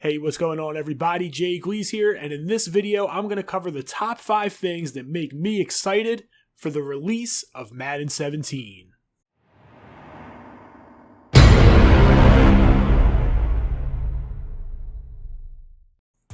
Hey, what's going on everybody? Gleez here, and in this video I'm going to cover the top 5 things that make me excited for the release of Madden 17.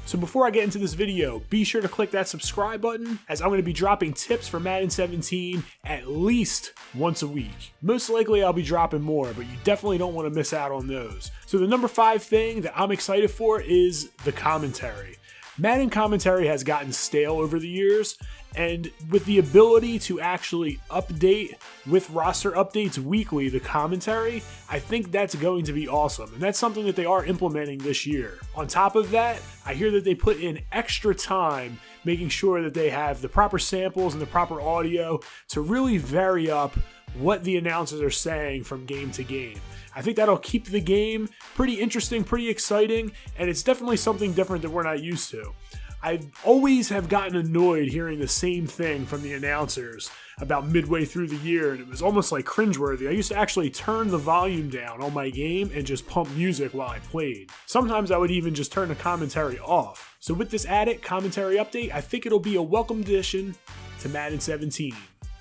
So before I get into this video, be sure to click that subscribe button, as I'm going to be dropping tips for Madden 17 at least once a week. Most likely I'll be dropping more, but you definitely don't want to miss out on those. So the number 5 thing that I'm excited for is the commentary. Madden commentary has gotten stale over the years, and with the ability to actually update with roster updates weekly the commentary, I think that's going to be awesome, and that's something that they are implementing this year. On top of that, I hear that they put in extra time making sure that they have the proper samples and the proper audio to really vary up what the announcers are saying from game to game. I think that'll keep the game pretty interesting, pretty exciting, and it's definitely something different that we're not used to. I always have gotten annoyed hearing the same thing from the announcers about midway through the year, and it was almost like cringeworthy. I used to actually turn the volume down on my game and just pump music while I played. Sometimes I would even just turn the commentary off. So with this added commentary update, I think it'll be a welcome addition to Madden 17.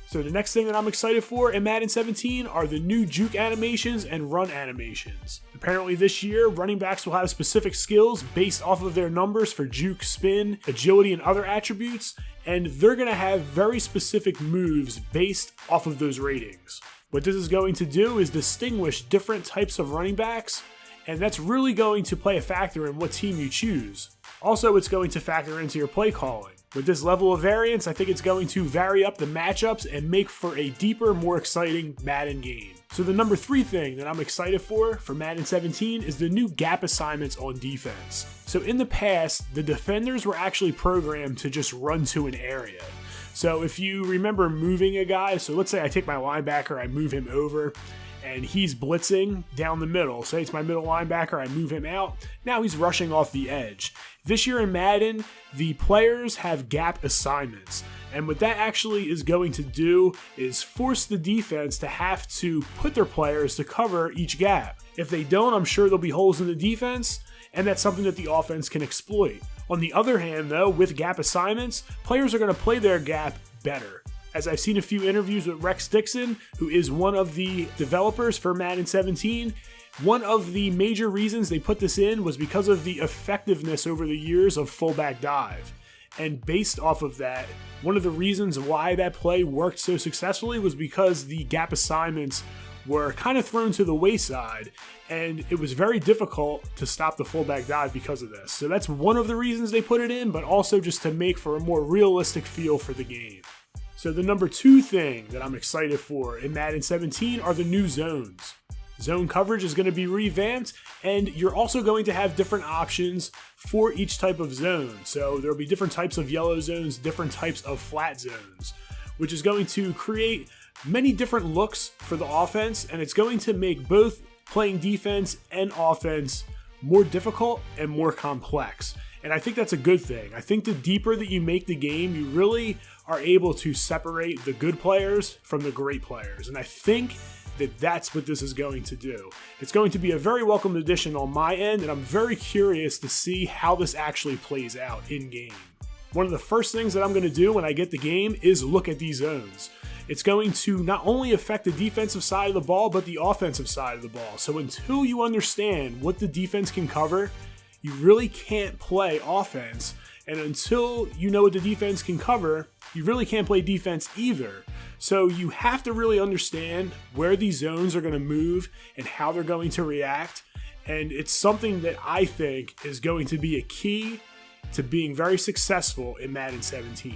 So the next thing that I'm excited for in Madden 17 are the new juke animations and run animations. Apparently this year, running backs will have specific skills based off of their numbers for juke, spin, agility, and other attributes, and they're going to have very specific moves based off of those ratings. What this is going to do is distinguish different types of running backs, and that's really going to play a factor in what team you choose. Also, it's going to factor into your play calling. With this level of variance, I think it's going to vary up the matchups and make for a deeper, more exciting Madden game. So the number 3 thing that I'm excited for Madden 17 is the new gap assignments on defense. So in the past, the defenders were actually programmed to just run to an area. So if you remember moving a guy, so let's say I take my linebacker, I move him over, and he's blitzing down the middle. Say it's my middle linebacker, I move him out. Now he's rushing off the edge. This year in Madden, the players have gap assignments. And what that actually is going to do is force the defense to have to put their players to cover each gap. If they don't, I'm sure there'll be holes in the defense, and that's something that the offense can exploit. On the other hand though, with gap assignments, players are going to play their gap better. As I've seen a few interviews with Rex Dixon, who is one of the developers for Madden 17, one of the major reasons they put this in was because of the effectiveness over the years of fullback dive. And based off of that, one of the reasons why that play worked so successfully was because the gap assignments were kind of thrown to the wayside, and it was very difficult to stop the fullback dive because of this. So that's one of the reasons they put it in, but also just to make for a more realistic feel for the game. So the number 2 thing that I'm excited for in Madden 17 are the new zones. Zone coverage is going to be revamped, and you're also going to have different options for each type of zone. So there'll be different types of yellow zones, different types of flat zones, which is going to create many different looks for the offense, and it's going to make both playing defense and offense more difficult and more complex. And I think that's a good thing. I think the deeper that you make the game, you really are able to separate the good players from the great players. And I think that that's what this is going to do. It's going to be a very welcome addition on my end, and I'm very curious to see how this actually plays out in game. One of the first things that I'm going to do when I get the game is look at these zones. It's going to not only affect the defensive side of the ball, but the offensive side of the ball. So until you understand what the defense can cover, you really can't play offense. And until you know what the defense can cover, you really can't play defense either. So you have to really understand where these zones are going to move and how they're going to react. And it's something that I think is going to be a key to being very successful in Madden 17.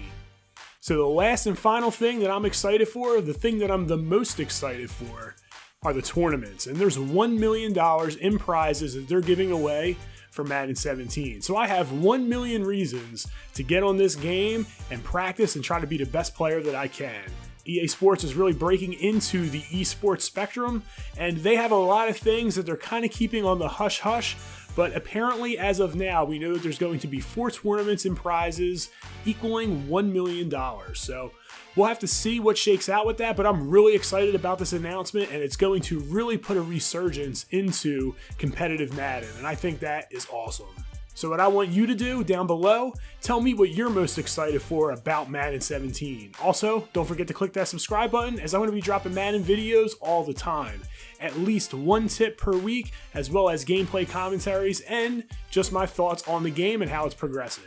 So the last and final thing that I'm excited for, the thing that I'm the most excited for, are the tournaments. And there's $1 million in prizes that they're giving away for Madden 17. So I have 1 million reasons to get on this game and practice and try to be the best player that I can. EA Sports is really breaking into the esports spectrum, and they have a lot of things that they're kind of keeping on the hush-hush, but apparently as of now, we know that there's going to be 4 tournaments and prizes equaling $1 million. So we'll have to see what shakes out with that, but I'm really excited about this announcement, and it's going to really put a resurgence into competitive Madden, and I think that is awesome. So what I want you to do down below, tell me what you're most excited for about Madden 17. Also, don't forget to click that subscribe button, as I'm going to be dropping Madden videos all the time. At least one tip per week, as well as gameplay commentaries and just my thoughts on the game and how it's progressing.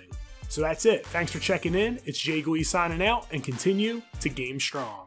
So that's it. Thanks for checking in. It's Gleez signing out, and continue to game strong.